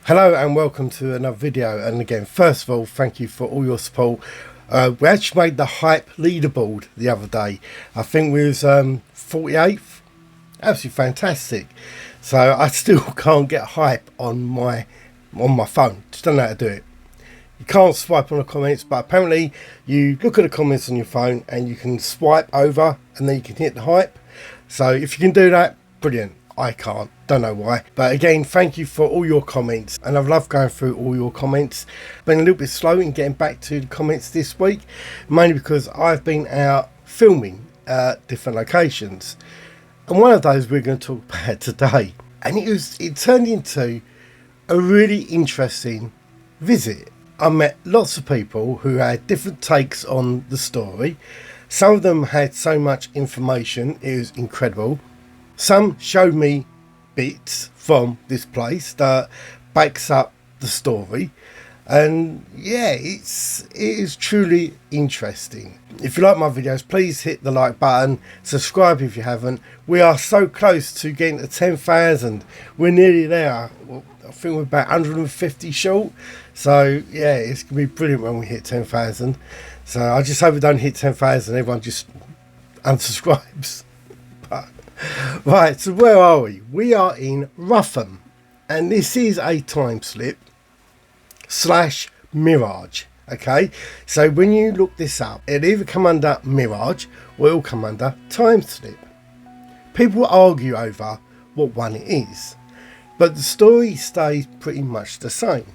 Hello and welcome to another video, and again, first of all, thank you for all your support. We actually made the hype leaderboard the other day. I think we was 48th. Absolutely fantastic. So I still can't get hype on my phone. Just don't know how to do it. You can't swipe on the comments, but apparently you look at the comments on your phone and you can swipe over and then you can hit the hype. So if you can do that, brilliant. I can't, don't know why, but again, thank you for all your comments, and I've loved going through all your comments. Been a little bit slow in getting back to the comments this week, mainly because I've been out filming at different locations, and one of those we're going to talk about today, and it turned into a really interesting visit. I met lots of people who had different takes on the story. Some of them had so much information, it was incredible. Some showed me bits from this place that backs up the story, and yeah, it is truly interesting. If you like my videos, please hit the like button, subscribe if you haven't. We are so close to getting to 10,000. We're nearly there. I think we're about 150 short, so yeah, it's gonna be brilliant when we hit 10,000. So I just hope we don't hit 10,000, everyone just unsubscribes. Right, so where are we? We are in Rougham, and this is a TimeSlip / Mirage. Okay, so when you look this up, it'll either come under Mirage or it'll come under TimeSlip. People argue over what one it is, but the story stays pretty much the same.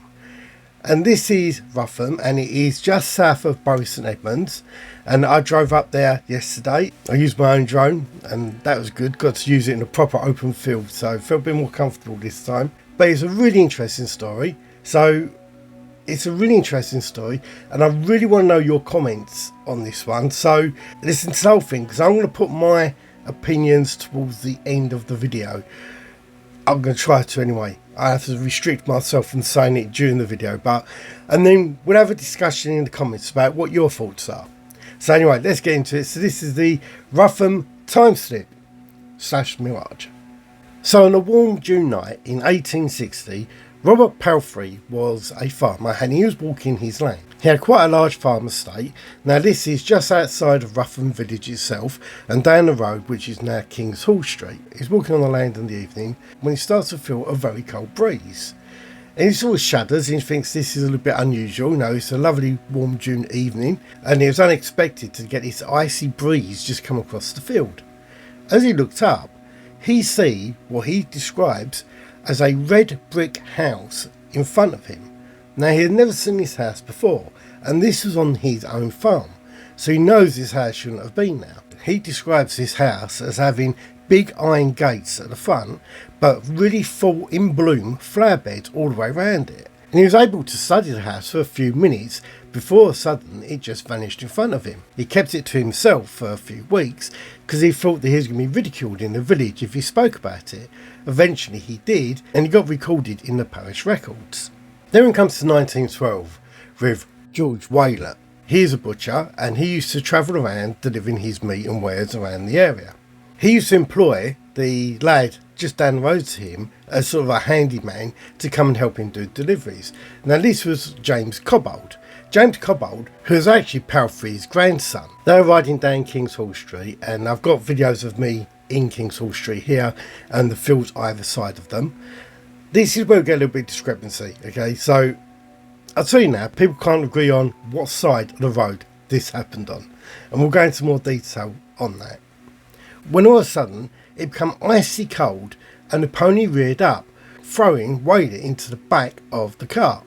And this is Rougham, and it is just south of Bury St Edmunds, and I drove up there yesterday. I used my own drone, and that was good. Got to use it in a proper open field, so I felt a bit more comfortable this time. But it's a really interesting story. So it's a really interesting story, and I really want to know your comments on this one. So listen to the whole thing, because I'm going to put my opinions towards the end of the video. I'm going to try to anyway. I have to restrict myself from saying it during the video, and then we'll have a discussion in the comments about what your thoughts are. So anyway, let's get into it. So this is the Rougham TimeSlip / Mirage. So on a warm June night in 1860, Robert Palfrey was a farmer, and he was walking his land. He had quite a large farm estate. Now this is just outside of Rougham village itself, and down the road, which is now King's Hall Street. He's walking on the land in the evening when he starts to feel a very cold breeze. And he sort of shudders and he thinks this is a little bit unusual. You know, it's a lovely warm June evening, and it was unexpected to get this icy breeze just come across the field. As he looked up, he sees what he describes as a red brick house in front of him. Now he had never seen this house before, and this was on his own farm, so he knows this house shouldn't have been there. He describes this house as having big iron gates at the front, but really full in bloom flower beds all the way around it. And he was able to study the house for a few minutes before suddenly it just vanished in front of him. He kept it to himself for a few weeks because he thought that he was going to be ridiculed in the village if he spoke about it. Eventually he did, and he got recorded in the parish records. Then it comes to 1912 with George Whaler. He is a butcher, and he used to travel around delivering his meat and wares around the area. He used to employ the lad just down the road to him as sort of a handyman to come and help him do deliveries. Now this was James Cobbold. James Cobbold, who is actually Palfrey's grandson. They were riding down King's Hall Street, and I've got videos of me in King's Hall Street here and the fields either side of them. This is where we get a little bit of discrepancy, okay? So I'll tell you now, people can't agree on what side of the road this happened on, and we'll go into more detail on that. When all of a sudden it became icy cold and the pony reared up, throwing Whaler into the back of the cart.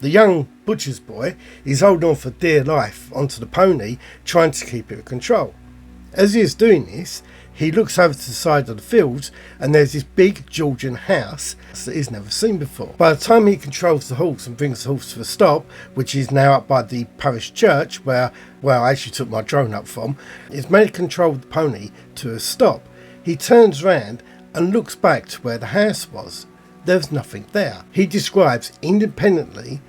The young butcher's boy is holding on for dear life onto the pony, trying to keep it in control. As he is doing this, he looks over to the side of the fields, and there's this big Georgian house that he's never seen before. By the time he controls the horse and brings the horse to a stop, which is now up by the parish church where I actually took my drone up from, he's made to control the pony to a stop. He turns round and looks back to where the house was. There's nothing there. He describes independently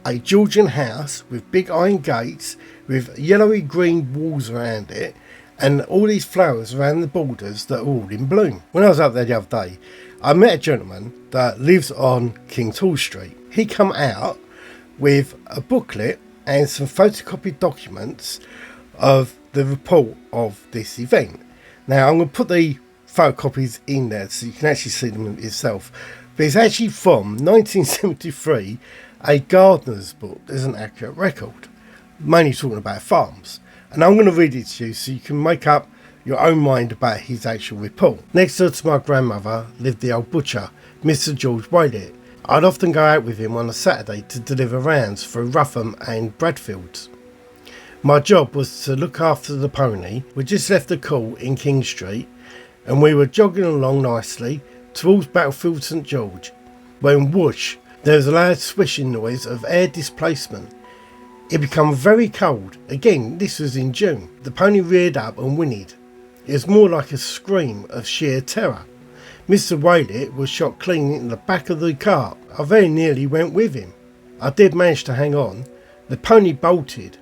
a Georgian house with big iron gates, with yellowy green walls around it, and all these flowers around the borders that are all in bloom. When I was up there the other day, I met a gentleman that lives on King's Hall Street. He come out with a booklet and some photocopied documents of the report of this event. Now I'm going to put the photocopies in there so you can actually see them yourself. But it's actually from 1973, a gardener's book. There's an accurate record, mainly talking about farms. And I'm going to read it to you so you can make up your own mind about his actual report. Next door to my grandmother lived the old butcher, Mr. George Whaley. I'd often go out with him on a Saturday to deliver rounds through Rougham and Bradfields. My job was to look after the pony. We just left the call in King Street and we were jogging along nicely towards Battlefield St George when whoosh, there was a loud swishing noise of air displacement. It became very cold. Again, this was in June. The pony reared up and whinnied. It was more like a scream of sheer terror. Mr. Whaley was shot clean in the back of the cart. I very nearly went with him. I did manage to hang on. The pony bolted,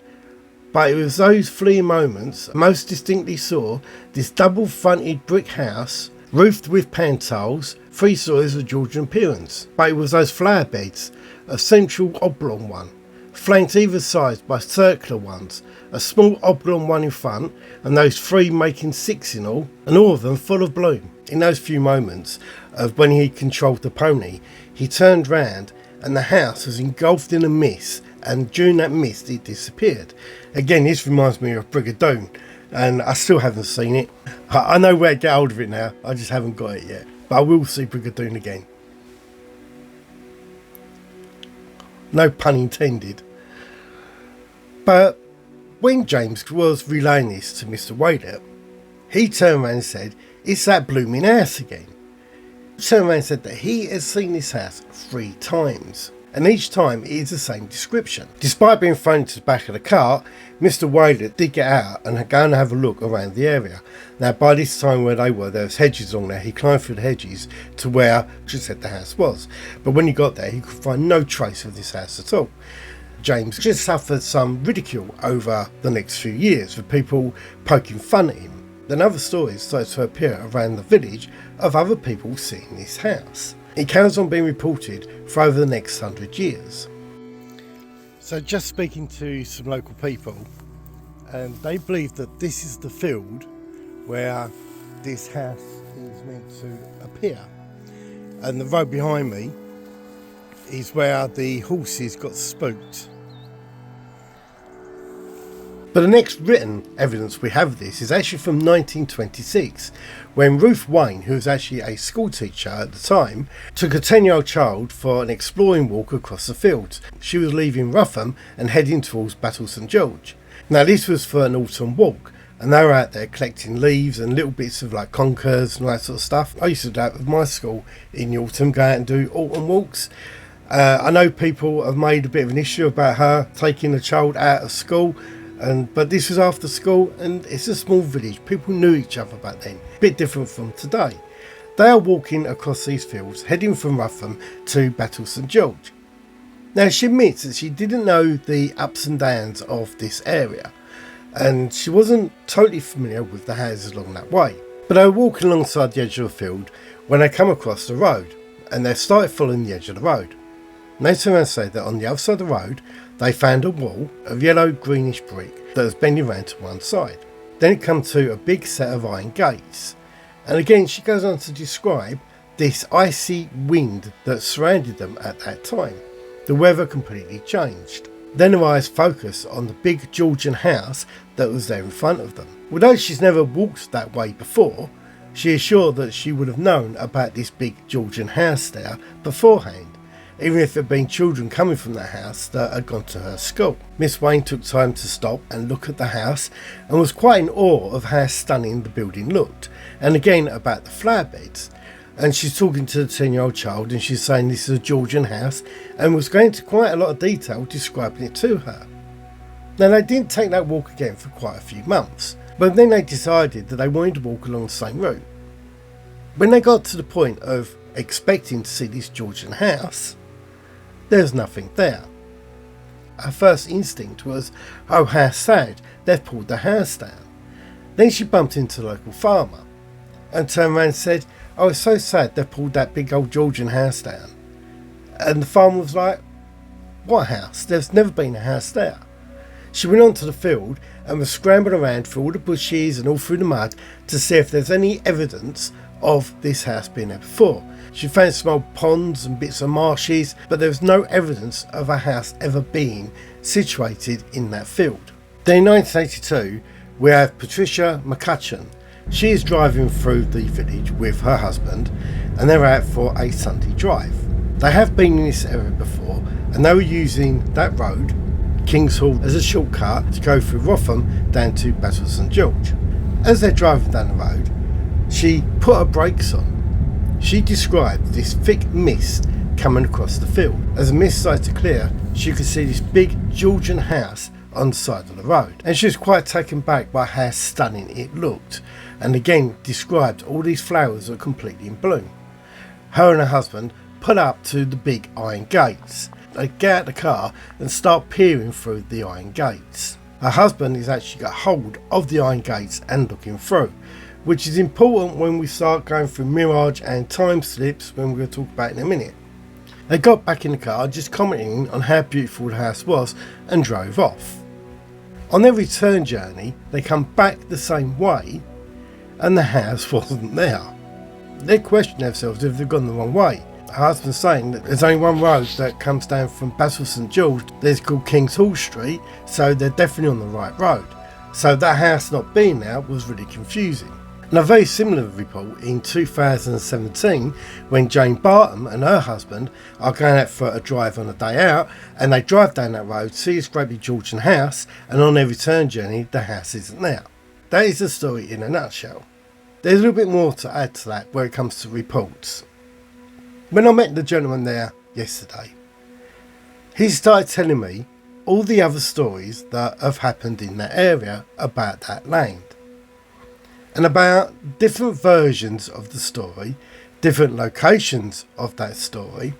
but it was those fleeting moments I most distinctly saw this double-fronted brick house, roofed with pan tiles, 3 stories of Georgian appearance. But it was those flower beds, a central oblong one, flanked either side by circular ones, a small oblong one in front, and those 3 making 6 in all, and all of them full of bloom. In those few moments of when he controlled the pony, he turned round and the house was engulfed in a mist, and during that mist it disappeared. Again, this reminds me of Brigadoon, and I still haven't seen it. I know where to get hold of it now, I just haven't got it yet. But I will see Brigadoon again. No pun intended. But when James was relaying this to Mr. Whaley, he turned around and said, "It's that blooming house again." He turned around and said that he has seen this house 3 times. And each time it is the same description. Despite being thrown into the back of the cart, Mr. Whaley did get out and go and have a look around the area. Now by this time where they were, there was hedges along there. He climbed through the hedges to where she said the house was. But when he got there, he could find no trace of this house at all. James just suffered some ridicule over the next few years with people poking fun at him. Then other stories started to appear around the village of other people seeing this house. It carries on being reported for over the next 100 years. So just speaking to some local people, and they believe that this is the field where this house is meant to appear. And the road behind me is where the horses got spooked. But the next written evidence we have of this is actually from 1926, when Ruth Wayne, who was actually a school teacher at the time, took a 10-year-old child for an exploring walk across the fields. She was leaving Rougham and heading towards Battle St George. Now this was for an autumn walk, and they were out there collecting leaves and little bits of like conkers and all that sort of stuff. I used to do that with my school in the autumn, go out and do autumn walks. I know people have made a bit of an issue about her taking the child out of school, but this was after school, and it's a small village. People knew each other back then. A bit different from today. They are walking across these fields, heading from Rougham to Battle St George. Now she admits that she didn't know the ups and downs of this area, and she wasn't totally familiar with the houses along that way. But they were walking alongside the edge of the field when they come across the road, and they started following the edge of the road. And they turned around and said that on the other side of the road they found a wall of yellow greenish brick that was bending round to one side. Then it comes to a big set of iron gates, and again she goes on to describe this icy wind that surrounded them at that time. The weather completely changed. Then her eyes focus on the big Georgian house that was there in front of them. Although she's never walked that way before, she is sure that she would have known about this big Georgian house there beforehand, even if it had been children coming from that house that had gone to her school. Miss Wayne took time to stop and look at the house and was quite in awe of how stunning the building looked, and again about the flower beds. And she's talking to the 10-year-old child and she's saying this is a Georgian house, and was going into quite a lot of detail describing it to her. Now they didn't take that walk again for quite a few months, but then they decided that they wanted to walk along the same route. When they got to the point of expecting to see this Georgian house, there's nothing there. Her first instinct was, oh how sad, they've pulled the house down. Then she bumped into the local farmer and turned around and said, "Oh, it's so sad they pulled that big old Georgian house down." And the farmer was like, "What house? There's never been a house there." She went onto the field and was scrambling around through all the bushes and all through the mud to see if there's any evidence of this house being there before. She found some old ponds and bits of marshes, but there was no evidence of a house ever being situated in that field. Then in 1982, we have Patricia McCutcheon. She is driving through the village with her husband and they're out for a Sunday drive. They have been in this area before and they were using that road, King's Hall, as a shortcut to go through Rougham down to Battle St George. As they're driving down the road, she put her brakes on. She described this thick mist coming across the field. As the mist started to clear, she could see this big Georgian house on the side of the road. And she was quite taken back by how stunning it looked. And again described all these flowers were completely in bloom. Her and her husband put up to the big iron gates. They get out the car and start peering through the iron gates. Her husband has actually got hold of the iron gates and looking through, which is important when we start going through Mirage and TimeSlips, when we're going to talk about in a minute. They got back in the car just commenting on how beautiful the house was and drove off. On their return journey, they come back the same way and the house wasn't there. They question themselves if they've gone the wrong way. Her husband's saying that there's only one road that comes down from Battle St George. There's called King's Hall Street, so they're definitely on the right road. So that house not being there was really confusing. And a very similar report in 2017 when Jane Barton and her husband are going out for a drive on a day out and they drive down that road, see this great big Georgian house, and on their return journey the house isn't there. That is the story in a nutshell. There's a little bit more to add to that where it comes to reports. When I met the gentleman there yesterday, he started telling me all the other stories that have happened in that area about that land. And about different versions of the story, different locations of that story,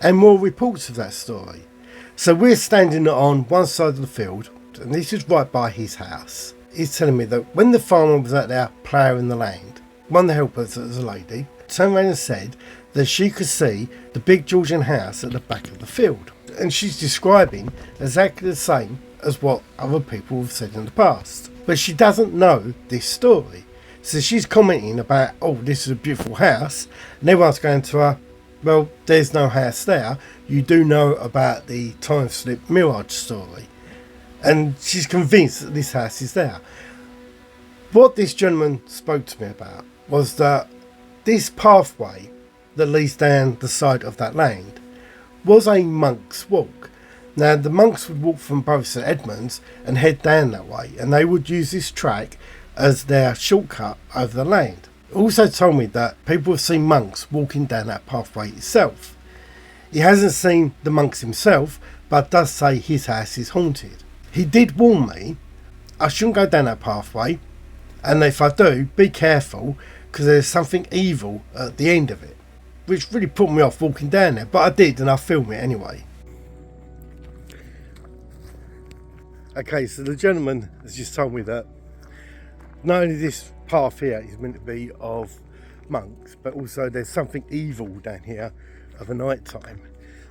and more reports of that story. So we're standing on one side of the field, and this is right by his house. He's telling me that when the farmer was out there ploughing the land, one of the helpers, that was a lady, turned around and said that she could see the big Georgian house at the back of the field. And she's describing exactly the same as what other people have said in the past. But she doesn't know this story. So she's commenting about, "Oh, this is a beautiful house." And everyone's going to her, "Well, there's no house there. You do know about the TimeSlip Mirage story." And she's convinced that this house is there. What this gentleman spoke to me about was that this pathway that leads down the side of that land was a monk's walk. Now, the monks would walk from both St Edmunds and head down that way, and they would use this track as their shortcut over the land. He also told me that people have seen monks walking down that pathway itself. He hasn't seen the monks himself, but does say his house is haunted. He did warn me I shouldn't go down that pathway, and if I do, be careful, because there's something evil at the end of it, which really put me off walking down there, but I did, and I filmed it anyway. Okay, so the gentleman has just told me that not only this path here is meant to be of monks, but also there's something evil down here of a night time.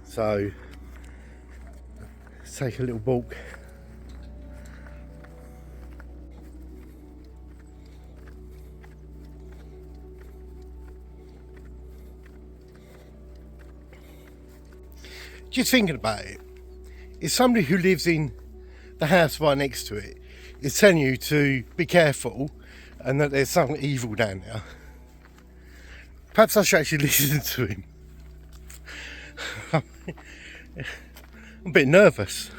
So let's take a little walk. Just thinking about it, if somebody who lives in the house right next to it is telling you to be careful and that there's something evil down there, perhaps I should actually listen to him. I'm a bit nervous.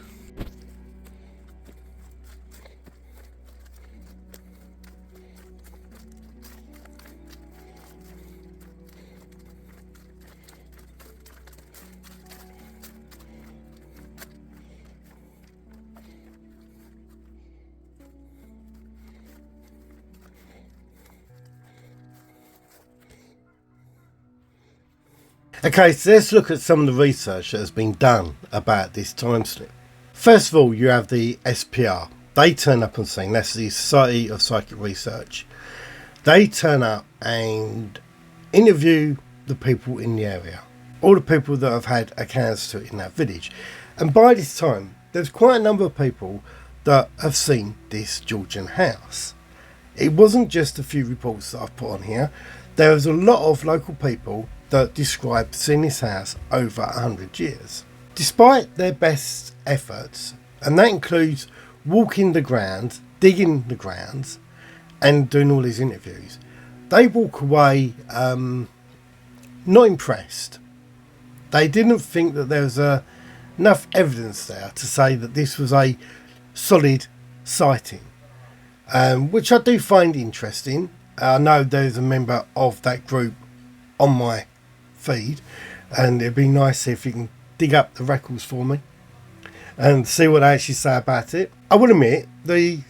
Okay, so let's look at some of the research that has been done about this time slip. First of all, you have the SPR. They turn up on scene. That's the Society of Psychic Research. They turn up and interview the people in the area, all the people that have had accounts to it in that village. And by this time, there's quite a number of people that have seen this Georgian house. It wasn't just a few reports that I've put on here. There was a lot of local people that described seeing this house over 100 years. Despite their best efforts, and that includes walking the grounds, digging the grounds, and doing all these interviews, they walk away not impressed. They didn't think that there was enough evidence there to say that this was a solid sighting, which I do find interesting. I know there's a member of that group on my feed, and it'd be nice if you can dig up the records for me and see what they actually say about it. I will admit the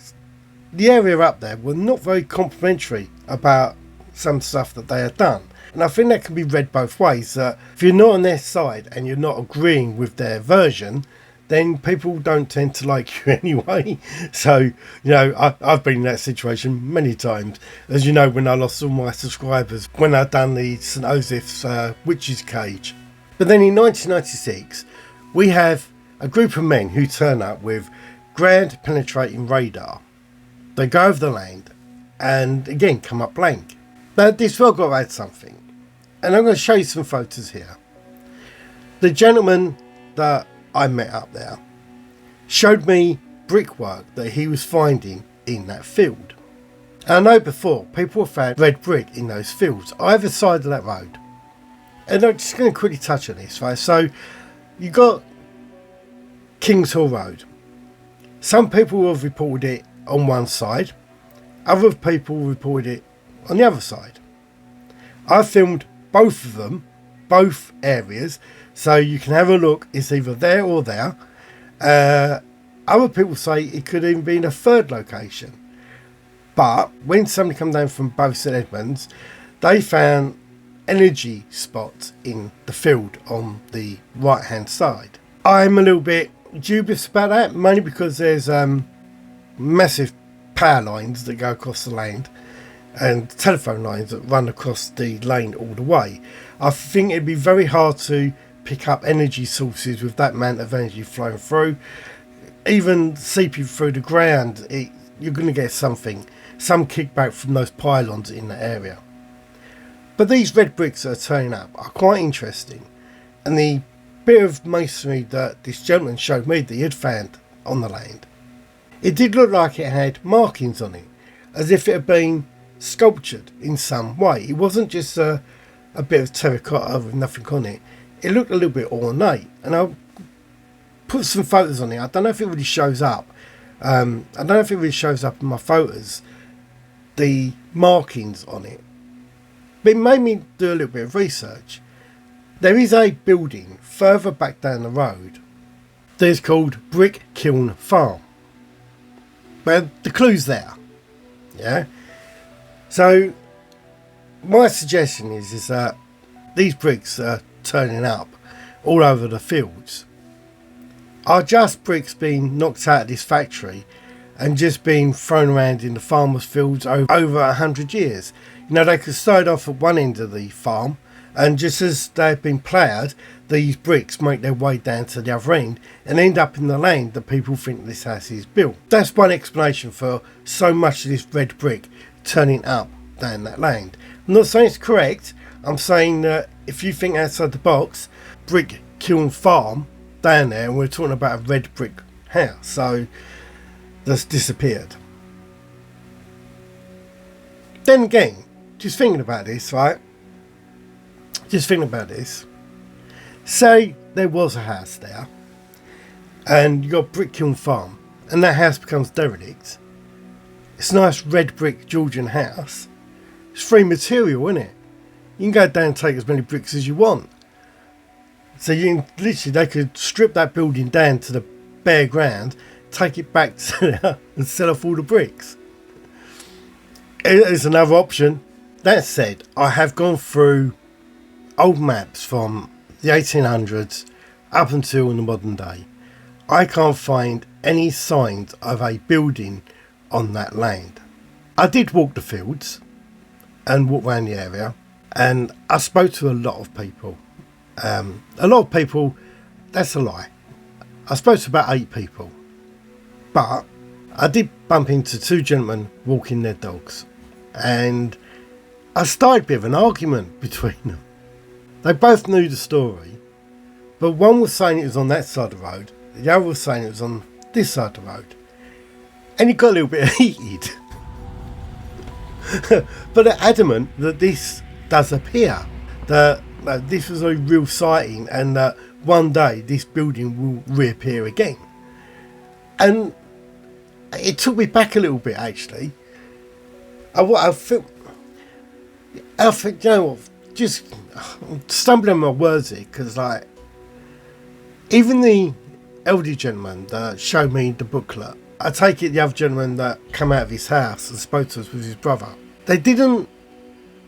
area up there were not very complimentary about some stuff that they had done, and I think that can be read both ways, that if you're not on their side and you're not agreeing with their version, then people don't tend to like you anyway. So, I've been in that situation many times. As you know, when I lost all my subscribers, when I'd done the St. Joseph's Witch's Cage. But then in 1996, we have a group of men who turn up with ground penetrating radar. They go over the land and again come up blank. But this well got to add something. And I'm going to show you some photos here. The gentleman that I met up there showed me brickwork that he was finding in that field. And I know before people have found red brick in those fields either side of that road. And I'm just going to quickly touch on this, right? So you got Kings Hall Road. Some people have reported it on one side, other people reported it on the other side. I filmed both of them, both areas, so you can have a look. It's either there or there. Other people say it could even be in a third location. But when somebody come down from both St Edmunds, they found energy spots in the field on the right hand side. I'm a little bit dubious about that, mainly because there's massive power lines that go across the land and telephone lines that run across the lane all the way. I think it'd be very hard to pick up energy sources with that amount of energy flowing through. Even seeping through the ground, you're going to get some kickback from those pylons in the area. But these red bricks that are turning up are quite interesting, and the bit of masonry that this gentleman showed me that he had found on the land, it did look like it had markings on it, as if it had been sculptured in some way. It wasn't just a bit of terracotta with nothing on it. It looked a little bit ornate, and I'll put some photos on it. I don't know if it really shows up. I don't know if it really shows up in my photos, the markings on it. But it made me do a little bit of research. There is a building further back down the road that is called Brick Kiln Farm. But the clue's there. Yeah. So my suggestion is that these bricks are turning up all over the fields are just bricks being knocked out of this factory and just being thrown around in the farmers' fields over 100 years. They could start off at one end of the farm, and just as they've been ploughed, these bricks make their way down to the other end and end up in the land that people think this house is built. That's one explanation for so much of this red brick turning up down that land. I'm not saying it's correct. I'm saying that if you think outside the box, Brick Kiln Farm down there, and we're talking about a red brick house, so that's disappeared. Then again, just thinking about this, right? Just thinking about this. Say there was a house there, and you got Brick Kiln Farm, and that house becomes derelict. It's a nice red brick Georgian house. It's free material, isn't it? You can go down and take as many bricks as you want. So you can literally, they could strip that building down to the bare ground, take it back to there and sell off all the bricks. It's another option. That said, I have gone through old maps from the 1800s up until the modern day. I can't find any signs of a building on that land. I did walk the fields and walk around the area, And I spoke to a lot of people. A lot of people, that's a lie. I spoke to about 8 people. But I did bump into 2 gentlemen walking their dogs. And I started a bit of an argument between them. They both knew the story. But one was saying it was on that side of the road. The other was saying it was on this side of the road. And it got a little bit heated. But they're adamant that this does appear. That this was a real sighting and that one day this building will reappear again. And it took me back a little bit, actually. I felt, you know what, just I'm stumbling on my words here, because like, even the elderly gentleman that showed me the booklet, I take it the other gentleman that came out of his house and spoke to us with his brother, they didn't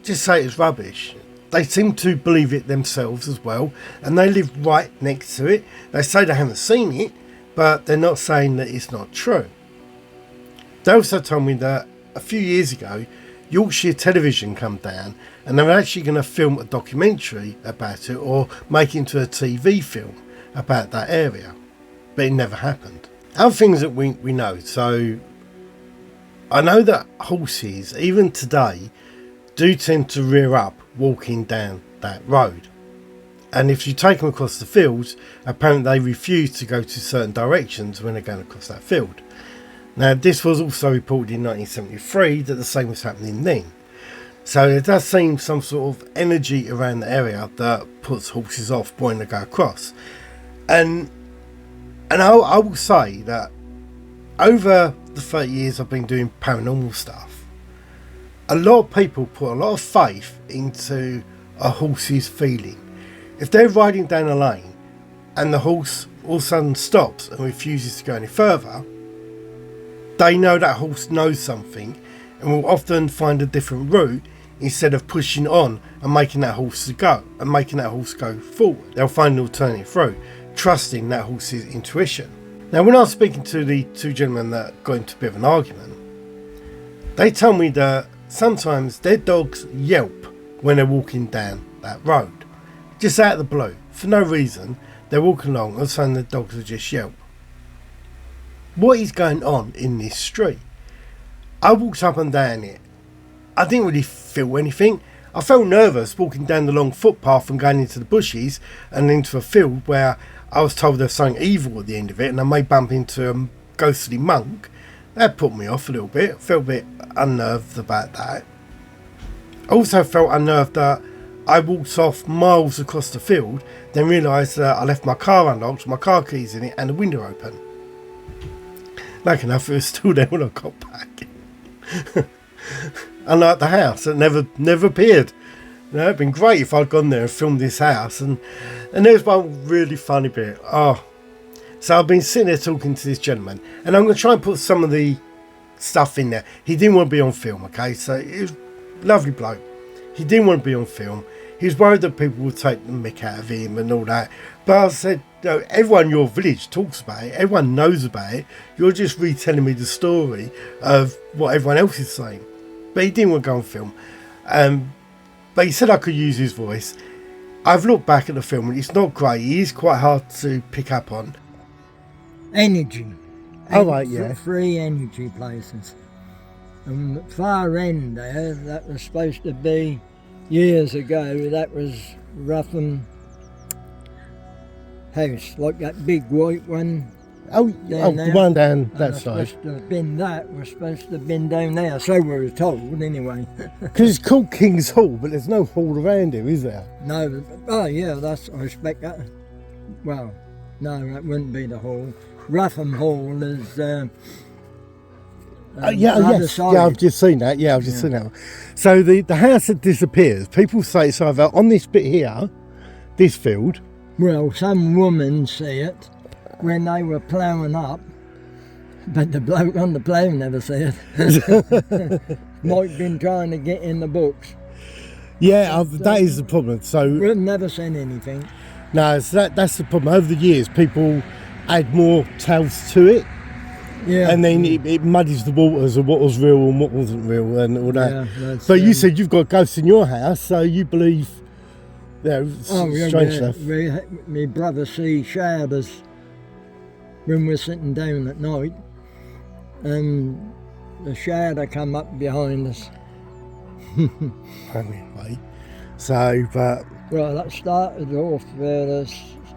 just say it was rubbish. They seem to believe it themselves as well, and they live right next to it. They say they haven't seen it, but they're not saying that it's not true. They also told me that a few years ago, Yorkshire Television come down and they were actually going to film a documentary about it or make it into a TV film about that area, but it never happened. Other things that we know, so I know that horses, even today, do tend to rear up walking down that road. And if you take them across the fields, apparently they refuse to go to certain directions when they're going across that field. Now, this was also reported in 1973 that the same was happening then. So there does seem some sort of energy around the area that puts horses off wanting to go across. And I will say that over the 30 years I've been doing paranormal stuff, a lot of people put a lot of faith into a horse's feeling. If they're riding down a lane and the horse all of a sudden stops and refuses to go any further, they know that horse knows something and will often find a different route instead of pushing on and making that horse go forward. They'll find an alternative route, trusting that horse's intuition. Now, when I was speaking to the 2 gentlemen that got into a bit of an argument, they told me that sometimes their dogs yelp when they're walking down that road. Just out of the blue, for no reason, they're walking along and suddenly the dogs will just yelp. What is going on in this street? I walked up and down it. I didn't really feel anything. I felt nervous walking down the long footpath and going into the bushes and into a field where I was told there's something evil at the end of it and I may bump into a ghostly monk. That put me off a little bit. I felt a bit unnerved about that. I also felt unnerved that I walked off miles across the field, then realised that I left my car unlocked, my car keys in it and the window open. Lucky enough, it was still there when I got back. Unlike the house, it never appeared. You know, it'd been great if I'd gone there and filmed this house. And there was one really funny bit. So I've been sitting there talking to this gentleman, and I'm going to try and put some of the stuff in there. He didn't want to be on film, okay? So it was a lovely bloke. He didn't want to be on film. He was worried that people would take the mick out of him and all that. But I said, no, everyone in your village talks about it. Everyone knows about it. You're just retelling me the story of what everyone else is saying. But he didn't want to go on film. But he said I could use his voice. I've looked back at the film and it's not great. It is quite hard to pick up on. Energy. Oh, right, yeah. 3 energy places. And the far end there, that was supposed to be, years ago, that was Rougham house, like that big white one. The one down that side. Supposed to have been that, was supposed to have been down there, so we were told anyway. Because it's called King's Hall, but there's no hall around here, is there? No, oh yeah, that's, I expect that. Well, no, that wouldn't be the hall. Rougham Hall is yes, I've just seen that. Yeah, I've just seen that one. So the house that disappears, people say it's either on this bit here, this field. Well, some women see it when they were ploughing up, but the bloke on the plough never see it. Might been trying to get in the books. Yeah, that is the problem. So we've never seen anything. No, so that's the problem. Over the years, people add more tales to it. Yeah. And then it muddies the waters of what was real and what wasn't real and all that. Yeah, that's, But you said you've got ghosts in your house, so you believe, strange stuff. My brother sees shadows when we're sitting down at night, and the shadow come up behind us. Anyway, so, but... Well, that started off where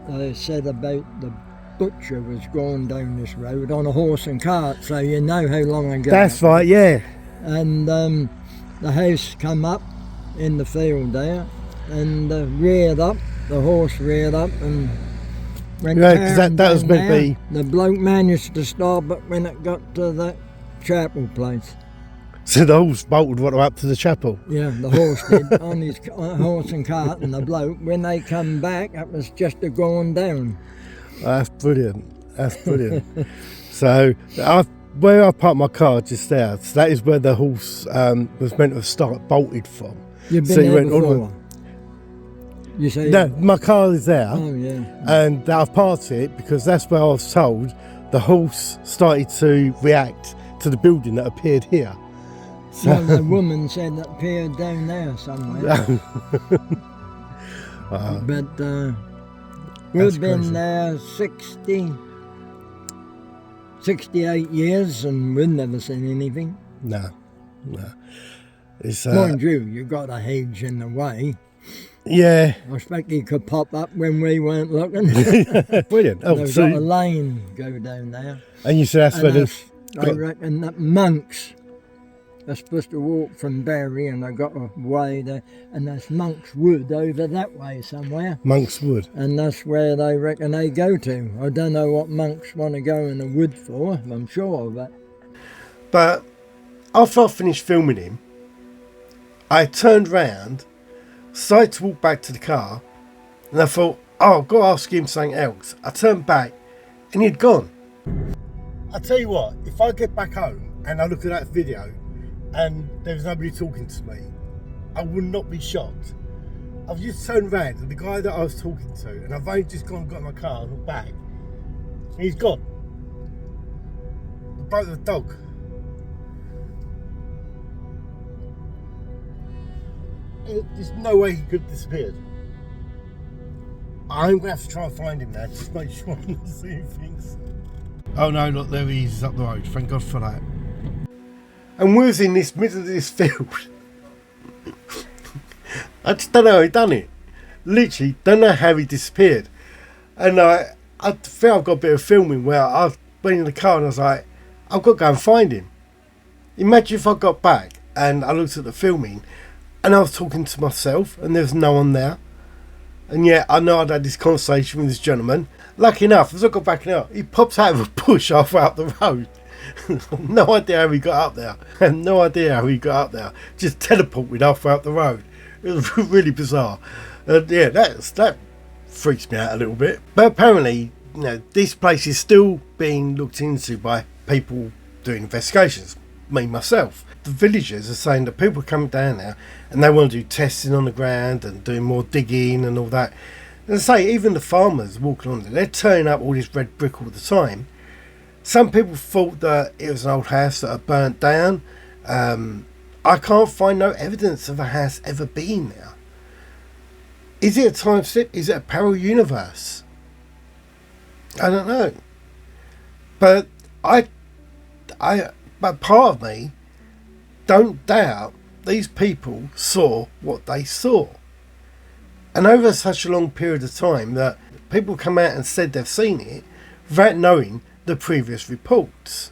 they said about the butcher was going down this road on a horse and cart, so you know how long ago. That's right, yeah. And the house come up in the field there, and reared up, the horse reared up and went Yeah, because that was meant to there. be... The bloke managed to stop it when it got to that chapel place. So the horse bolted right up to the chapel? Yeah, the horse did, on his horse and cart, and the bloke, when they come back, it was just a going down. That's brilliant. That's brilliant. So, where I parked my car just there, so that is where the horse was meant to start bolted from. You've been So you there went all the before? You say? No, my car is there, Oh, yeah. and I've parked it because that's where I was told the horse started to react to the building that appeared here. So, Well, the woman said that appeared down there somewhere. But we've been crazy. there 68 years and we've never seen anything. no. It's Mind you, you got a hedge in the way. yeah, I expect he could pop up when we weren't looking. brilliant. Oh, They've so, got a lane go down there. and you said that's where And the I reckon that monks are supposed to walk from Bury, and they got a way there, and there's Monk's Wood over that way somewhere, Monk's Wood. and that's where they reckon they go to. I don't know what monks want to go in the wood for, I'm sure, but But after I finished filming him, I turned round, started to walk back to the car, and I thought, oh, I've got to ask him something else. I turned back, and he'd gone. I tell you what, if I get back home and I look at that video and there's nobody talking to me, I would not be shocked. I've just turned round and the guy that I was talking to, and I've only just gone and got in my car and looked back, and he's gone. The bloke with the dog. There's no way he could have disappeared. I'm going to have to try and find him now, just make sure I'm not seeing things. Oh no, look, there he is, he's up the road, thank God for that. And we was in this middle of this field. I just don't know how he done it. Literally, don't know how he disappeared. And I think I've got a bit of filming where I went in the car and I was like, I've got to go and find him. Imagine if I got back and I looked at the filming and I was talking to myself and there's no one there. And yet I know I'd had this conversation with this gentleman. Lucky enough, as I got back out, he pops out of a bush halfway up the road. No idea how he got up there. I have no idea how he got up there. Just teleported halfway up the road. It was really bizarre. Yeah, that freaks me out a little bit. But apparently, this place is still being looked into by people doing investigations. Me, myself. The villagers are saying that people are coming down there and they want to do testing on the ground and doing more digging and all that. And I say, even the farmers walking on there, they're turning up all this red brick all the time. Some people thought that it was an old house that had burnt down. I can't find no evidence of a house ever being there. Is it a time slip? Is it a parallel universe? I don't know. But but part of me don't doubt these people saw what they saw. And over such a long period of time that people come out and said they've seen it without knowing the previous reports.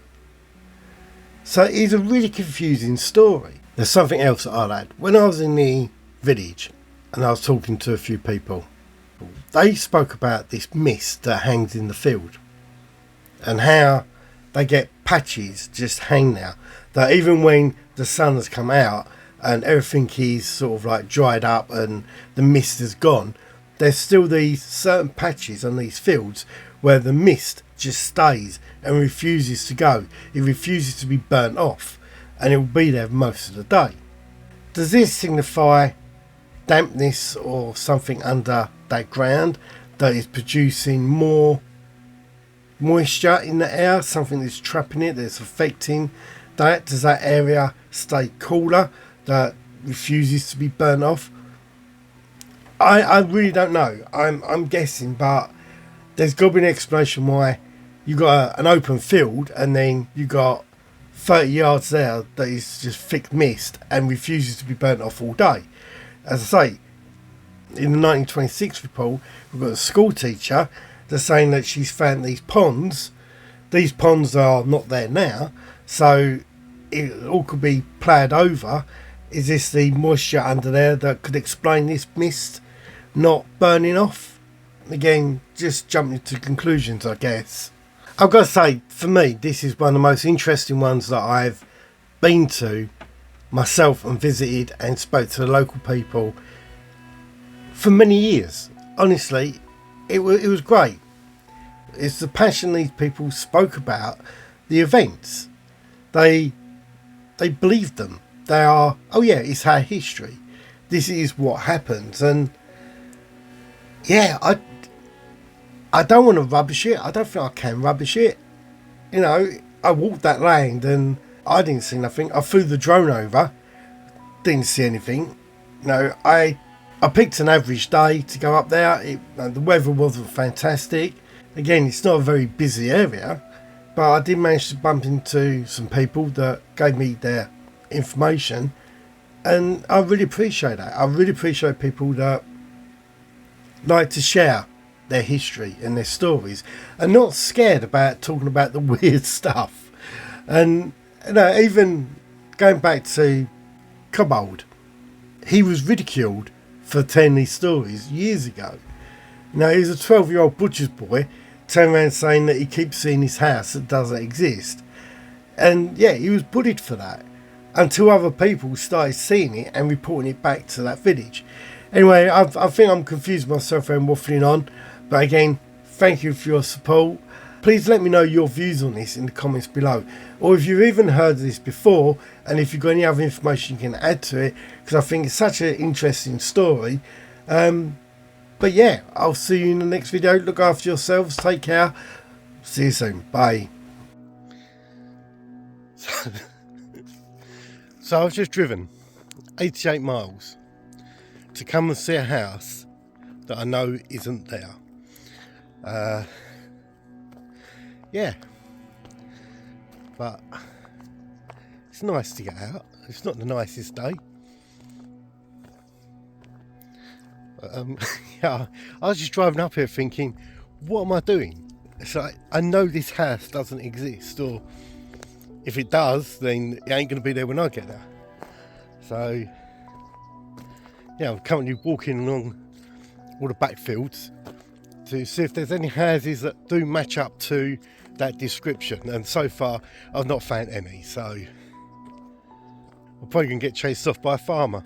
So it's a really confusing story. There's something else that I'll add. When I was in the village and I was talking to a few people, they spoke about this mist that hangs in the field and how they get patches just hang there, that even when the sun has come out and everything is sort of like dried up and the mist is gone, there's still these certain patches on these fields where the mist just stays and refuses to go. It refuses to be burnt off, and it will be there most of the day. Does this signify dampness or something under that ground that is producing more moisture in the air, something that's trapping it, that's affecting that? Does that area stay cooler, that refuses to be burnt off? I really don't know. I'm guessing, but there's got to be an explanation why you got an open field and then you got 30 yards there that is just thick mist and refuses to be burnt off all day. As I say, in the 1926 report, we've got a school teacher that's saying that she's found these ponds. These ponds are not there now, so it all could be ploughed over. Is this the moisture under there that could explain this mist not burning off? Again, just jumping to conclusions, I guess. I've got to say, for me, this is one of the most interesting ones that I've been to myself and visited and spoke to the local people for many years. Honestly, it was great. It's the passion these people spoke about the events. They believed them. They are, oh yeah, it's our history. This is what happens. And yeah, I don't want to rubbish it. I don't think I can rubbish it. You know, I walked that land and I didn't see nothing. I flew the drone over, didn't see anything. You know, I picked an average day to go up there. The weather wasn't fantastic. Again, it's not a very busy area, but I did manage to bump into some people that gave me their information, and I really appreciate that. I really appreciate people that like to share their history and their stories and not scared about talking about the weird stuff. And you know, even going back to Cobbold, he was ridiculed for telling these stories years ago. You know, he was a 12-year-old butcher's boy turning around saying that he keeps seeing his house that doesn't exist. And yeah, he was bullied for that until other people started seeing it and reporting it back to that village. Anyway, I think I'm confused myself and waffling on. But again, thank you for your support. Please let me know your views on this in the comments below. Or if you've even heard of this before, and if you've got any other information you can add to it, because I think it's such an interesting story. But yeah, I'll see you in the next video. Look after yourselves. Take care. See you soon. Bye. So I've just driven 88 miles to come and see a house that I know isn't there. Yeah, but it's nice to get out. It's not the nicest day. But, yeah, I was just driving up here thinking, what am I doing? It's like, I know this house doesn't exist, or if it does, then it ain't going to be there when I get there. So yeah, I'm currently walking along all the backfields to see if there's any houses that do match up to that description, and so far I've not found any, so I'm probably going to get chased off by a farmer.